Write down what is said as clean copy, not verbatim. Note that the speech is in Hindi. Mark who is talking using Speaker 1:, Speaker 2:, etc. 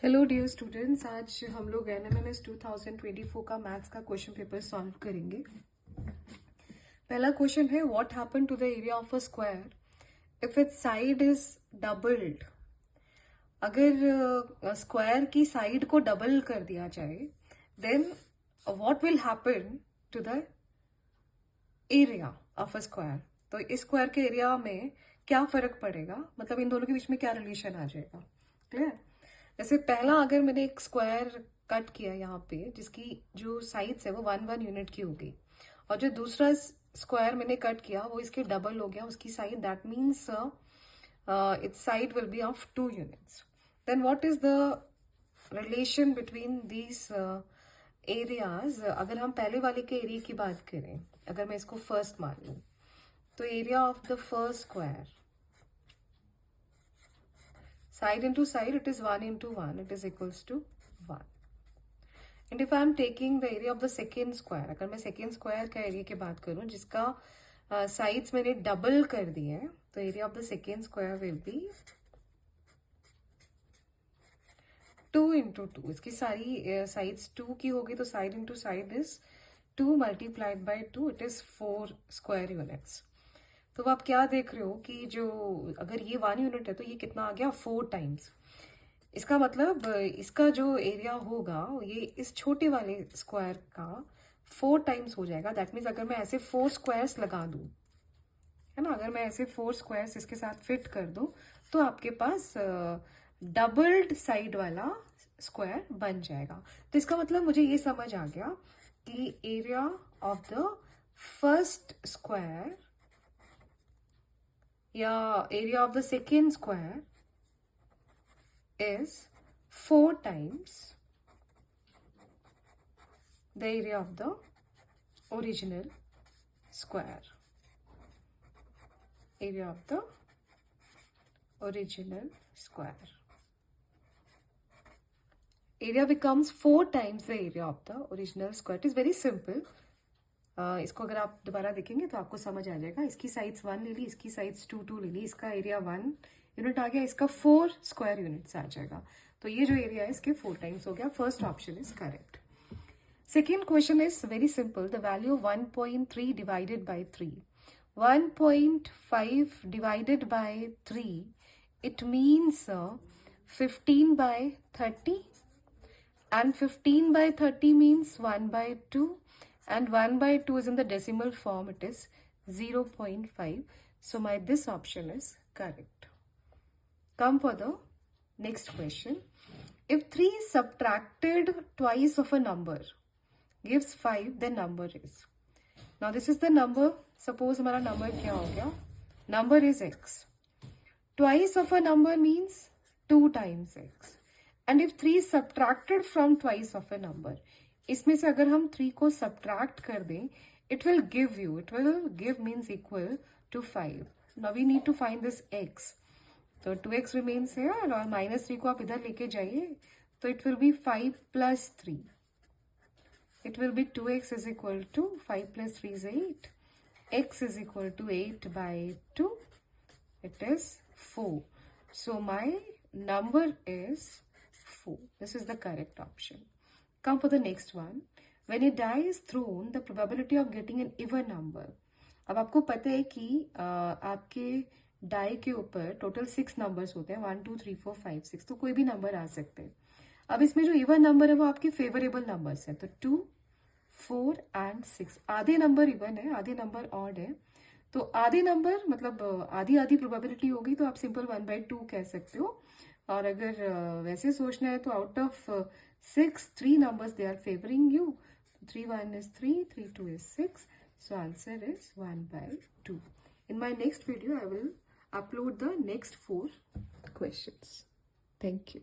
Speaker 1: हेलो डियर स्टूडेंट्स, आज हम लोग NMMS 2024 का मैथ्स का क्वेश्चन पेपर सॉल्व करेंगे। पहला क्वेश्चन है what happen to the area of a square if it's side is doubled. अगर स्क्वायर की साइड को डबल कर दिया जाए then what will happen to the area of a square. तो इस स्क्वायर के एरिया में क्या फर्क पड़ेगा, मतलब इन दोनों के बीच में क्या रिलेशन आ जाएगा। क्लियर। जैसे पहला, अगर मैंने एक स्क्वायर कट किया यहाँ पे जिसकी जो साइड्स है वो 1 यूनिट की हो गई, और जो दूसरा स्क्वायर मैंने कट किया वो इसके डबल हो गया उसकी side, that means it's side will be of 2 units. Then what is the relation between these areas. अगर हम पहले वाले के एरिया की बात करें, अगर मैं इसको फर्स्ट मान लूं, तो area of the first square side into side it is 1 into 1, it is equals to 1. And if I am taking the area of the second square, अगर मैं second square का एरिया की बात करूं जिसका साइड्स मैंने डबल कर दिए हैं, तो area of the second square will be 2 into 2. इसकी सारी साइड्स 2 की होगी तो side into side is 2 multiplied by 2, it is 4 square units. तो आप क्या देख रहे हो कि जो अगर ये 1 यूनिट है तो ये कितना आ गया 4 टाइम्स। इसका मतलब इसका जो एरिया होगा ये इस छोटे वाले स्क्वायर का 4 टाइम्स हो जाएगा। दैट मीन्स अगर मैं ऐसे 4 स्क्वायर्स लगा दूं, है ना, अगर मैं ऐसे 4 स्क्वायर्स इसके साथ फिट कर दूं तो आपके पास डबल्ड साइड वाला स्क्वायर बन जाएगा। तो इसका मतलब मुझे ये समझ आ गया कि area of the first square या area of the second square is 4 times the area of the original square. Area of the original square. Area becomes 4 times the area of the original square. It is very simple. इसको अगर आप दोबारा देखेंगे तो आपको समझ आ जाएगा। इसकी साइड्स 1 ले ली, इसकी साइड्स 2 ले ली, इसका एरिया 1 यूनिट आ गया, इसका 4 स्क्वायर यूनिट्स आ जाएगा। तो ये जो एरिया है इसके 4 टाइम्स हो गया। First option is correct. Second question is very simple. The value 1.3 divided by 3, 1.5 divided by 3, it means 15 by 30, and 15 by 30 means 1/2, and 1/2 is in the decimal form, it is 0.5. So this option is correct. Come for the next question. If 3 subtracted twice of a number gives 5, then number is. Now this is the number. Suppose हमारा number क्या हो गया? Number is x. Twice of a number means 2 times x. And if 3 subtracted from twice of a number, इसमें से अगर हम 3 को subtract कर दें, it will give means equal to 5. Now we need to find this x. तो 2x remains here और -3 को आप इधर लेके जाइए, तो it will be 5 plus 3. It will be 2x is equal to 5 plus 3 is 8. X is equal to 8 by 2. It is 4. So my number is 4. This is the correct option. Come for the next one. When a die is thrown, the probability of getting an even number. अब आपको पता है कि आपके डाई के ऊपर टोटल 6 नंबर्स होते हैं, 1 2 3 4 5 6, तो कोई भी नंबर आ सकते हैं। अब इसमें जो इवन नंबर है वो आपके फेवरेबल नंबर्स हैं, तो 2 4 एंड 6। आधे नंबर इवन है, आधे नंबर ऑड है, तो आधे नंबर मतलब आधी आधी प्रोबेबिलिटी होगी, तो आप सिंपल 1/2 कह सकते हो। और अगर वैसे सोचना है तो out of 6, 3 numbers they are favoring you. 3 1 is 3, 3 2 is 6. So answer is 1/2. In my next video, I will upload the next 4 questions. Thank you.